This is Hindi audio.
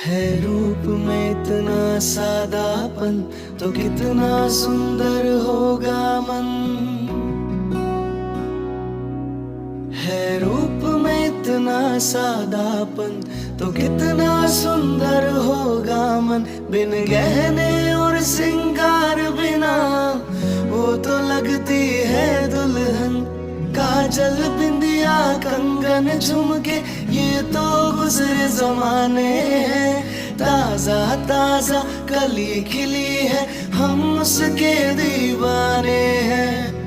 है रूप में इतना सादापन, तो कितना सुंदर होगा मन। है रूप में इतना सादापन, तो कितना सुंदर होगा मन। बिन गहने और सिंगार बिना वो तो लगती है दुल्हन। काजल बिंदिया कंगन झुमके ये तो गुजरे जमाने हैं। ताजा ताजा कली खिली है, हम उसके दीवाने हैं।